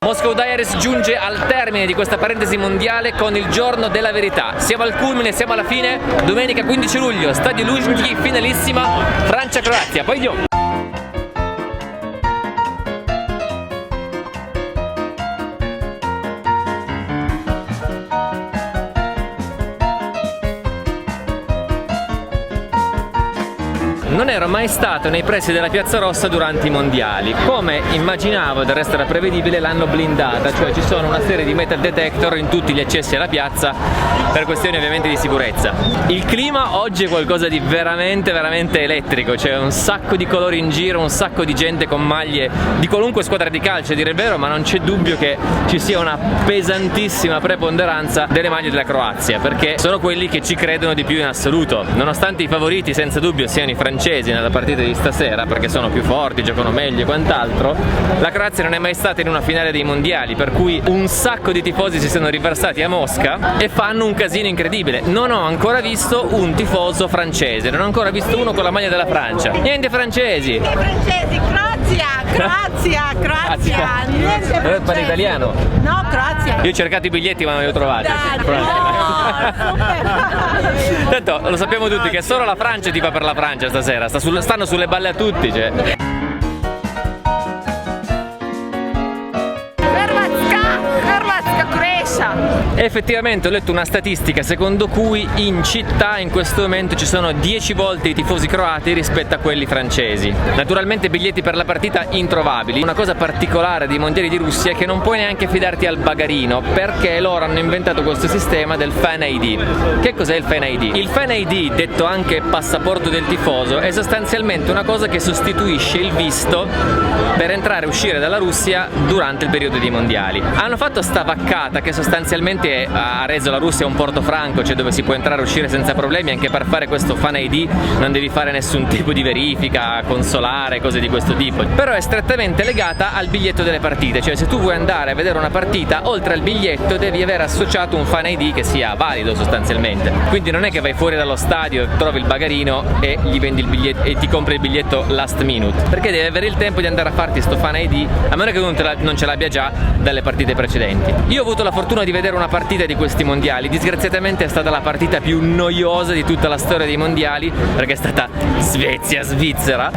Moscow Diaries giunge al termine di questa parentesi mondiale con il giorno della verità. Siamo al culmine, siamo alla fine. Domenica 15 luglio, Stadio Luzhniki, finalissima, Francia-Croazia. Poi io. Non ero mai stato nei pressi della Piazza Rossa durante i mondiali. Come immaginavo, del resto era prevedibile, l'hanno blindata, cioè ci sono una serie di metal detector in tutti gli accessi alla piazza per questioni ovviamente di sicurezza. Il clima oggi è qualcosa di veramente elettrico, c'è un sacco di colori in giro, un sacco di gente con maglie di qualunque squadra di calcio, a dire il vero, ma non c'è dubbio che ci sia una pesantissima preponderanza delle maglie della Croazia, perché sono quelli che ci credono di più in assoluto, nonostante i favoriti senza dubbio siano i francesi nella partita di stasera, perché sono più forti, giocano meglio e quant'altro. La Croazia non è mai stata in una finale dei mondiali, per cui un sacco di tifosi si sono riversati a Mosca e fanno un casino incredibile. Non ho ancora visto un tifoso francese, non ho ancora visto uno con la maglia della Francia. Niente francesi! Francesi, Croazia! Niente francesi! Parli italiano? No, Croazia! Io ho cercato i biglietti ma non li ho trovati. Tanto lo sappiamo tutti che solo la Francia ti fa per la Francia stasera, stanno sulle balle a tutti, cioè. Effettivamente ho letto una statistica secondo cui in città in questo momento ci sono 10 volte i tifosi croati rispetto a quelli francesi. Naturalmente biglietti per la partita introvabili. Una cosa particolare dei mondiali di Russia è che non puoi neanche fidarti al bagarino, perché loro hanno inventato questo sistema del Fan ID. Che cos'è il Fan ID? Il Fan ID, detto anche passaporto del tifoso, è sostanzialmente una cosa che sostituisce il visto per entrare e uscire dalla Russia durante il periodo dei mondiali. Hanno fatto sta vaccata che sostanzialmente ha reso la Russia un porto franco, cioè dove si può entrare e uscire senza problemi. Anche per fare questo Fan ID non devi fare nessun tipo di verifica consolare, cose di questo tipo, però è strettamente legata al biglietto delle partite, cioè se tu vuoi andare a vedere una partita, oltre al biglietto devi aver associato un Fan ID che sia valido sostanzialmente. Quindi non è che vai fuori dallo stadio, trovi il bagarino e gli vendi il biglietto e ti compri il biglietto last minute, perché devi avere il tempo di andare a farti sto Fan ID, a meno che non ce l'abbia già dalle partite precedenti. Io ho avuto la fortuna di vedere una partita di questi mondiali, disgraziatamente è stata la partita più noiosa di tutta la storia dei mondiali, perché è stata Svezia-Svizzera.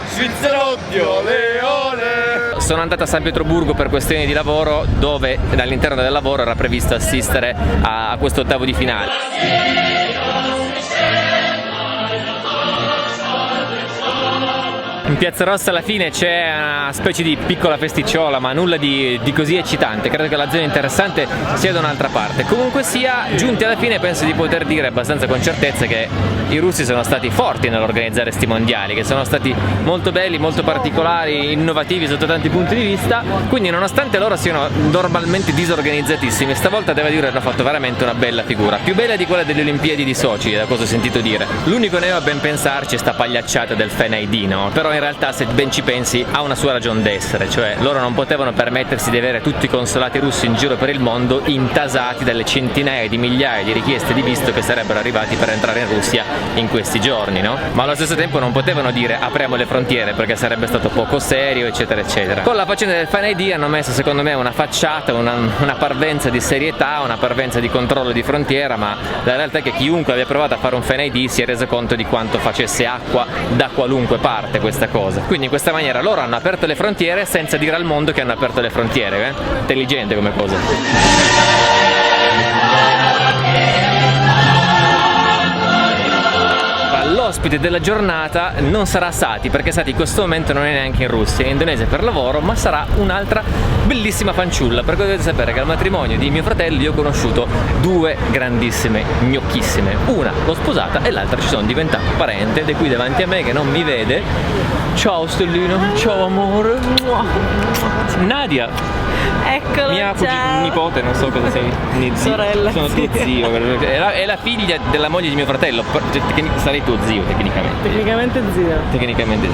Svizzerotti, ole ole! Sono andato a San Pietroburgo per questioni di lavoro, dove all'interno del lavoro era previsto assistere a questo ottavo di finale. In Piazza Rossa alla fine c'è una specie di piccola festicciola, ma nulla di così eccitante. Credo che la zona interessante sia da un'altra parte. Comunque sia, giunti alla fine penso di poter dire abbastanza con certezza che i russi sono stati forti nell'organizzare sti mondiali, che sono stati molto belli, molto particolari, innovativi sotto tanti punti di vista. Quindi nonostante loro siano normalmente disorganizzatissimi, stavolta devo dire che hanno fatto veramente una bella figura, più bella di quella delle Olimpiadi di Sochi, da cosa ho sentito dire. L'unico neo a ben pensarci è sta pagliacciata del Fan ID, no? Però in realtà, se ben ci pensi, ha una sua ragione d'essere, cioè loro non potevano permettersi di avere tutti i consolati russi in giro per il mondo intasati dalle centinaia di migliaia di richieste di visto che sarebbero arrivati per entrare in Russia in questi giorni, no? Ma allo stesso tempo non potevano dire apriamo le frontiere, perché sarebbe stato poco serio, eccetera eccetera. Con la faccenda del Fan ID hanno messo secondo me una facciata, una parvenza di serietà, una parvenza di controllo di frontiera, ma la realtà è che chiunque abbia provato a fare un Fan ID si è reso conto di quanto facesse acqua da qualunque parte questa cosa. Quindi in questa maniera loro hanno aperto le frontiere senza dire al mondo che hanno aperto le frontiere, Intelligente come cosa. L'ospite della giornata non sarà Sati, perché Sati in questo momento non è neanche in Russia, è in Indonesia per lavoro, ma sarà un'altra bellissima fanciulla, perché dovete sapere che al matrimonio di mio fratello io ho conosciuto due grandissime gnocchissime, una l'ho sposata e l'altra ci sono diventato parente, ed è qui davanti a me che non mi vede. Ciao Stellino, ciao amore. Nadia, Eccola, mia nipote, non so cosa sei. Sorella. Sono tuo zio. È la figlia della moglie di mio fratello, che sarei tuo zio. Tecnicamente zio. Tecnicamente,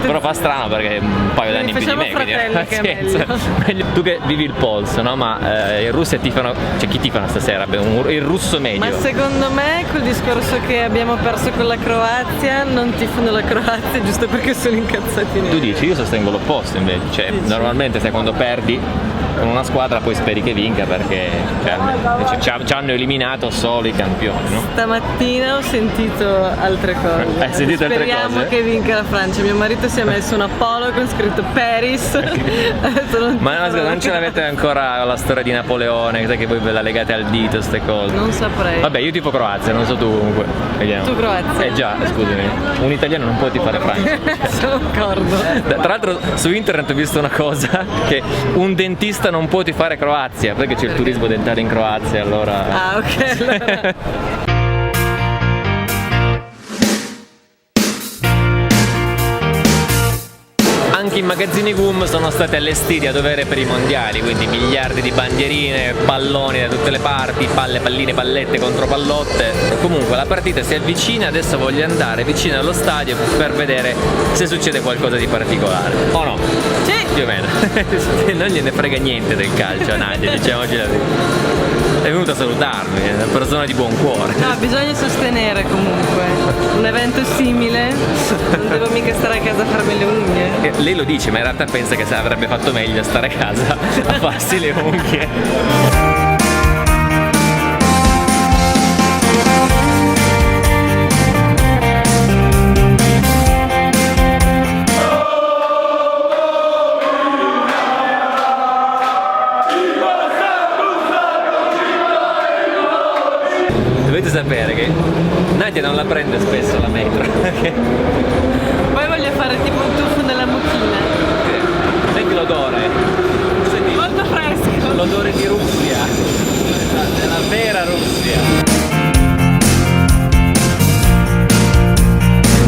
però fa strano perché un paio d'anni più di facciamo me. quindi, fratelli, che è meglio. Tu che vivi il polso, no? Ma in Russia tifano, cioè chi tifano stasera? Il russo medio. Ma secondo me col discorso che abbiamo perso con la Croazia non tifano la Croazia giusto perché sono incazzati neri. Tu dici, io sostengo l'opposto invece, cioè normalmente sai quando perdi con una squadra poi speri che vinca perché ci hanno eliminato solo i campioni, no? Stamattina ho sentito altre cose. Hai sentito altre cose? Speriamo che vinca la Francia. Mio marito si è messo un Apollo con scritto Paris. Ma no, scusa, non ce l'avete ancora la storia di Napoleone, sai che voi ve la legate al dito ste cose? Non saprei. Vabbè, io tifo Croazia, non so tu comunque. Vediamo. Tu Croazia? Già, scusami. Un italiano non può tifare Francia. Sono d'accordo. Tra l'altro su internet ho visto una cosa che un dentista non può tifare Croazia perché c'è il turismo dentale in Croazia, allora. Ah, ok. Allora. Anche i magazzini GUM sono stati allestiti a dovere per i mondiali, quindi miliardi di bandierine, palloni da tutte le parti, palle, palline, pallette contro pallotte. Comunque la partita si avvicina, adesso voglio andare vicino allo stadio per vedere se succede qualcosa di particolare. O no? Sì. Più o meno. Non gliene frega niente del calcio a Nadia, diciamoci la verità. È venuto a salutarmi, è una persona di buon cuore. No, bisogna sostenere comunque un evento simile, non devo mica stare a casa a farmi le unghie. Lei lo dice, ma in realtà pensa che avrebbe fatto meglio stare a casa a farsi le unghie. Dovete sapere che Nadia non la prende spesso la metro. Poi voglio fare tipo un tuffo nella mucchina. Senti l'odore. Senti Molto fresco. l'odore di Russia. Della vera Russia.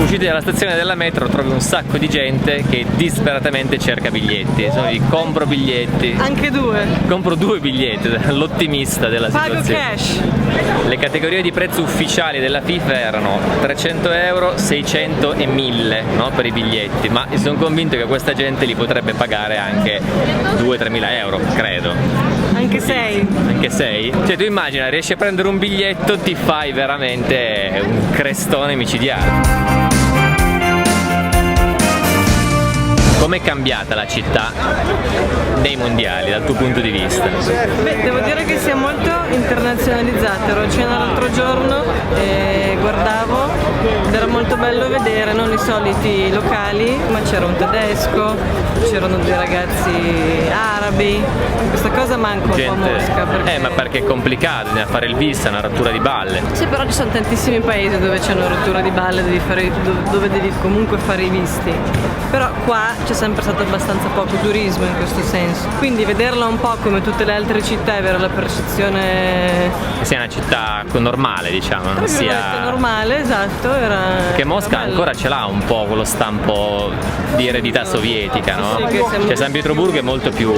Usciti dalla stazione della metro trovi un sacco di gente che disperatamente cerca biglietti. Sono di compro biglietti. Anche due. Compro 2 biglietti, l'ottimista della Pago situazione. cash. Le categorie di prezzo ufficiali della FIFA erano 300 euro, 600 e 1000, no? Per i biglietti, ma sono convinto che questa gente li potrebbe pagare anche 2-3 mila euro, credo. Anche 6. Anche 6? Cioè tu immagina, riesci a prendere un biglietto, ti fai veramente un crestone micidiale. Com'è cambiata la città nei mondiali dal tuo punto di vista? Beh, devo dire che sia molto internazionalizzata. Ero a cena l'altro giorno e guardavo ed era molto bello vedere non i soliti locali, ma c'era un tedesco, c'erano dei ragazzi arabi. Questa cosa manca un po' a Mosca. Perché... ma perché è complicato, bisogna fare il vis, è una rottura di balle. Sì, però ci sono tantissimi paesi dove c'è una rottura di balle, dove devi comunque fare i visti. Però qua c'è sempre stato abbastanza poco turismo in questo senso. Quindi vederla un po' come tutte le altre città e avere la percezione che sia una città normale, diciamo, non sia normale, esatto, era. Che Mosca bello. ancora ce l'ha un po' quello stampo di eredità sovietica, no? Sì, che Cioè San Pietroburgo è molto più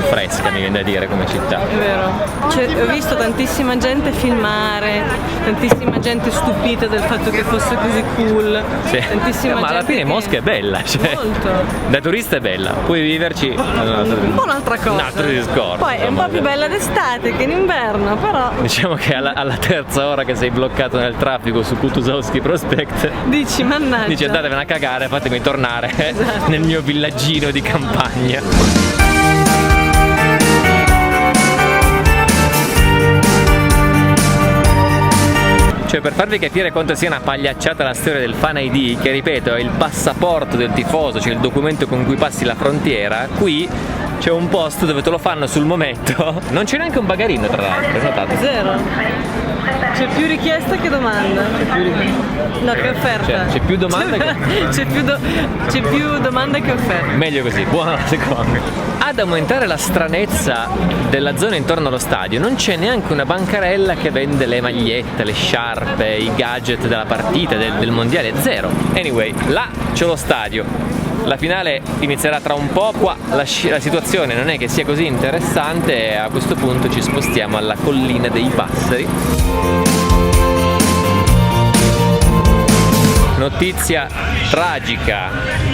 fresca, mi viene da dire, come città. È vero. Ho visto tantissima gente filmare, tantissima gente stupita del fatto che fosse così cool. Sì. Tantissima ma alla gente fine che... Mosca è bella, cioè. Molto. Da turista è bella, puoi viverci Un po' un'altra cosa. un altro discorso. Poi è un po' più bella d'estate che in inverno, però. Diciamo che alla terza ora che sei bloccato nel traffico su Kutuzovsky Prospect Dici, mannaggia. dici andatevene a cagare, fatemi tornare nel mio villaggino di campagna. Cioè, per farvi capire quanto sia una pagliacciata la storia del Fan ID, che ripeto è il passaporto del tifoso, cioè il documento con cui passi la frontiera, qui c'è un posto dove te lo fanno sul momento. Non c'è neanche un bagarino, tra l'altro, hai notato? Zero. C'è più richiesta che domanda. No, che offerta. C'è più domanda che... c'è più domanda che offerta. Meglio così, buona la seconda. Ad aumentare la stranezza della zona intorno allo stadio non c'è neanche una bancarella che vende le magliette, le sciarpe, i gadget della partita, del mondiale, zero. Anyway, là c'è lo stadio. La finale inizierà tra un po', qua la situazione non è che sia così interessante e a questo punto ci spostiamo alla collina dei Passeri. notizia tragica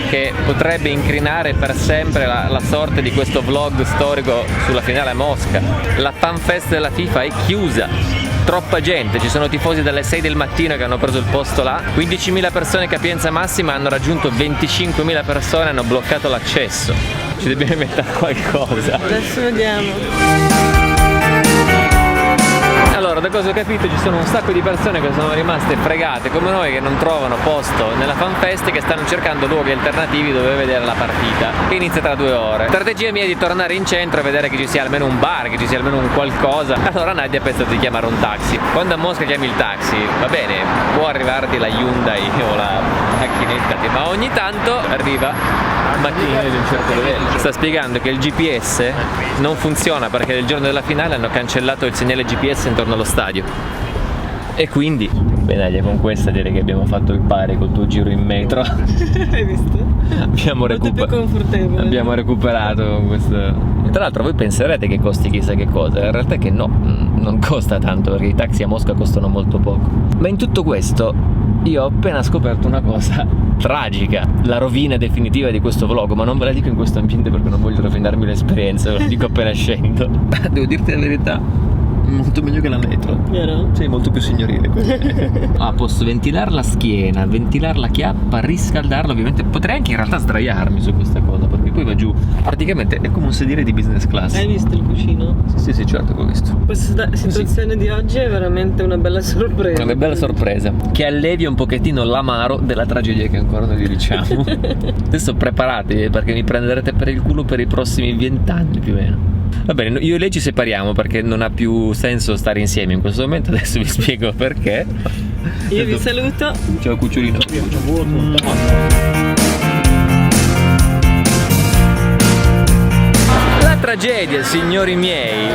che potrebbe incrinare per sempre la sorte di questo vlog storico sulla finale a Mosca. La fanfest della FIFA è chiusa. Troppa gente, ci sono tifosi dalle 6 del mattino che hanno preso il posto là, 15.000 persone capienza massima, hanno raggiunto 25.000 persone, hanno bloccato l'accesso. Ci dobbiamo inventare qualcosa. Adesso vediamo. Allora, da cosa ho capito ci sono un sacco di persone che sono rimaste fregate come noi, che non trovano posto nella fanfest, che stanno cercando luoghi alternativi dove vedere la partita, che inizia tra 2 ore. Strategia mia è di tornare in centro e vedere che ci sia almeno un bar, che ci sia almeno un qualcosa. Allora Nadia ha pensato di chiamare un taxi. Quando a Mosca chiami il taxi, va bene, può arrivarti la Hyundai o la macchinetta, ma ogni tanto arriva macchine di un certo livello. Sta spiegando che il GPS non funziona perché il giorno della finale hanno cancellato il segnale GPS intorno allo stadio. E quindi, bene, con questa direi che abbiamo fatto il pari col tuo giro in metro. Hai visto? Abbiamo recuperato con questo. Tra l'altro voi penserete che costi chissà che cosa, in realtà che no, non costa tanto perché i taxi a Mosca costano molto poco. Ma in tutto questo io ho appena scoperto una cosa tragica, la rovina definitiva di questo vlog, ma non ve la dico in questo ambiente perché non voglio rovinarmi l'esperienza, ve la dico appena scendo. Devo dirti la verità, molto meglio che la metro. Vero? Sì, molto più signorile. Posso ventilare la schiena, ventilare la chiappa, riscaldarla, ovviamente potrei anche in realtà sdraiarmi su questa cosa perché poi va giù. Praticamente è come un sedile di business class. Hai visto il cuscino? Sì, certo che ho visto. Questa situazione di oggi è veramente una bella sorpresa. Una bella sorpresa che allevia un pochettino l'amaro della tragedia che ancora non vi diciamo. Adesso preparatevi perché mi prenderete per il culo per i prossimi 20 anni più o meno. Va bene, io e lei ci separiamo perché non ha più senso stare insieme in questo momento, adesso vi spiego perché. Io vi saluto. Ciao cucciolino. La tragedia, signori miei,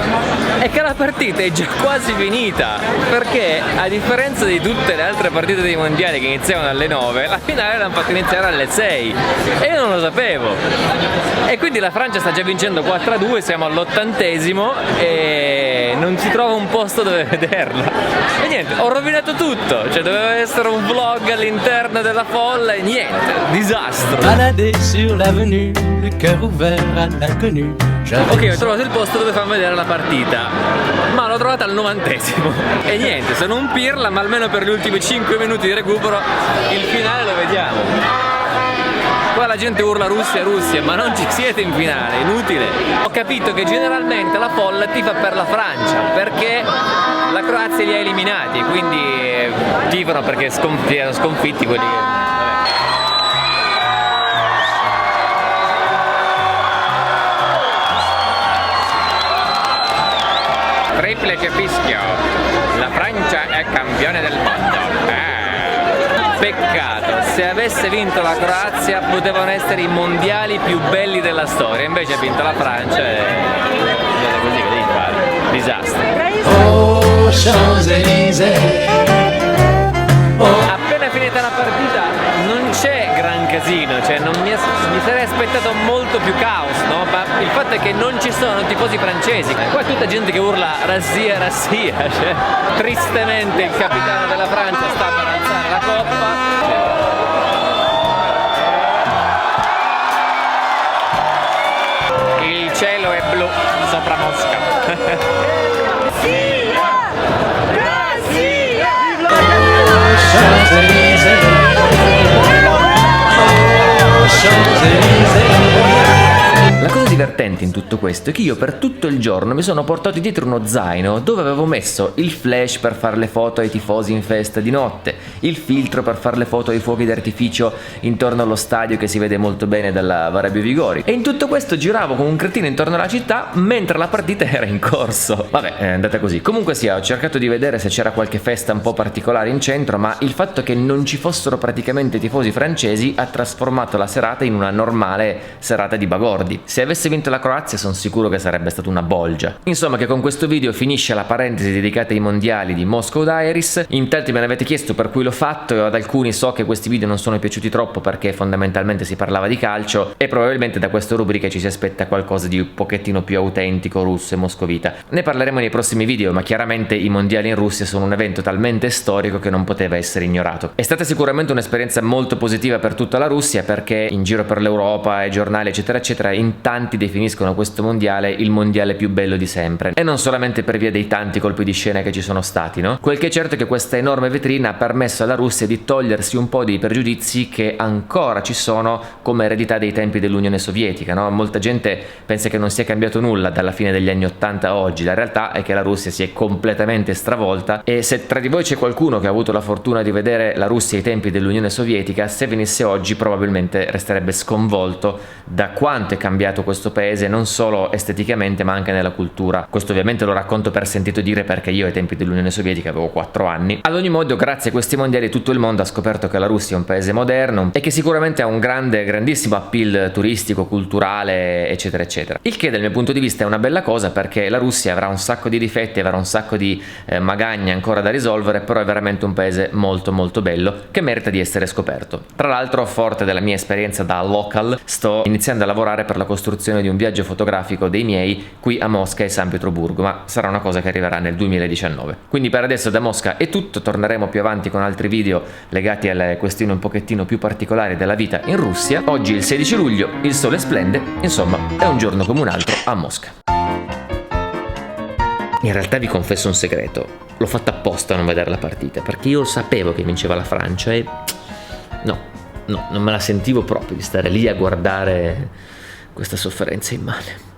è che la partita è già quasi finita, perché a differenza di tutte le altre partite dei mondiali che iniziavano alle 9, la finale l'hanno fatto iniziare alle 6 e io non lo sapevo. E quindi la Francia sta già vincendo 4-2, siamo all'80° e non si trova un posto dove vederla. E niente, ho rovinato tutto, cioè doveva essere un vlog all'interno della folla e niente, disastro. Balader sur l'avenue, le cœur ouvert à l'inconnu. Ok, ho trovato il posto dove fanno vedere la partita, ma l'ho trovata al 90°. E niente, sono un pirla, ma almeno per gli ultimi 5 minuti di recupero il finale lo vediamo. Qua la gente urla Russia, Russia, ma non ci siete in finale, inutile. Ho capito che generalmente la folla tifa per la Francia, perché la Croazia li ha eliminati, quindi tifano perché erano sconfitti quelli che... Triplice fischio, la Francia è campione del mondo. Peccato, se avesse vinto la Croazia potevano essere i mondiali più belli della storia, invece ha vinto la Francia e così che devi fare, disastro. Oh, Champs-Élysées. Appena finita la partita non c'è gran casino, cioè non mi sarei aspettato molto più caos, no? Ma il fatto è che non ci sono tifosi francesi, qua è tutta gente che urla Rassia, Rassia, cioè tristemente il capitano della Francia sta per alzare la coppa. Il cielo è blu sopra Mosca. Champs-Élysées. Oh, Champs-Élysées. La cosa divertente in tutto questo è che io per tutto il giorno mi sono portato dietro uno zaino dove avevo messo il flash per fare le foto ai tifosi in festa di notte, il filtro per fare le foto ai fuochi d'artificio intorno allo stadio che si vede molto bene dalla Varabio Vigori, e in tutto questo giravo come un cretino intorno alla città mentre la partita era in corso. Vabbè, è andata così. Comunque sia, ho cercato di vedere se c'era qualche festa un po' particolare in centro, ma il fatto che non ci fossero praticamente tifosi francesi ha trasformato la serata in una normale serata di bagordi. Se avesse vinto la Croazia sono sicuro che sarebbe stata una bolgia. Insomma, che con questo video finisce la parentesi dedicata ai mondiali di Moscow Diaries. In tanti me ne avete chiesto per cui l'ho fatto, e ad alcuni so che questi video non sono piaciuti troppo perché fondamentalmente si parlava di calcio, e probabilmente da questa rubrica ci si aspetta qualcosa di un pochettino più autentico, russo e moscovita. Ne parleremo nei prossimi video, ma chiaramente i mondiali in Russia sono un evento talmente storico che non poteva essere ignorato. È stata sicuramente un'esperienza molto positiva per tutta la Russia, perché in giro per l'Europa, ai giornali eccetera eccetera, in tanti definiscono questo mondiale il mondiale più bello di sempre, e non solamente per via dei tanti colpi di scena che ci sono stati, no? Quel che è certo è che questa enorme vetrina ha permesso alla Russia di togliersi un po' dei pregiudizi che ancora ci sono come eredità dei tempi dell'Unione Sovietica, no? Molta gente pensa che non sia cambiato nulla dalla fine degli anni 80 a oggi. La realtà è che la Russia si è completamente stravolta, e se tra di voi c'è qualcuno che ha avuto la fortuna di vedere la Russia ai tempi dell'Unione Sovietica, se venisse oggi probabilmente resterebbe sconvolto da quanto è cambiato questo paese, non solo esteticamente ma anche nella cultura. Questo ovviamente lo racconto per sentito dire, perché io ai tempi dell'Unione Sovietica avevo 4 anni. Ad ogni modo, grazie a questi mondiali tutto il mondo ha scoperto che la Russia è un paese moderno e che sicuramente ha un grandissimo appeal turistico, culturale eccetera eccetera, il che dal mio punto di vista è una bella cosa, perché la Russia avrà un sacco di difetti, avrà un sacco di magagne ancora da risolvere, però è veramente un paese molto molto bello che merita di essere scoperto. Tra l'altro, forte della mia esperienza da local, sto iniziando a lavorare per la costruzione di un viaggio fotografico dei miei qui a Mosca e San Pietroburgo, ma sarà una cosa che arriverà nel 2019. Quindi per adesso da Mosca è tutto, torneremo più avanti con altri video legati alle questioni un pochettino più particolari della vita in Russia. Oggi è il 16 luglio, il sole splende, insomma è un giorno come un altro a Mosca. In realtà vi confesso un segreto, l'ho fatto apposta a non vedere la partita, perché io sapevo che vinceva la Francia e no, non me la sentivo proprio di stare lì a guardare questa sofferenza immane.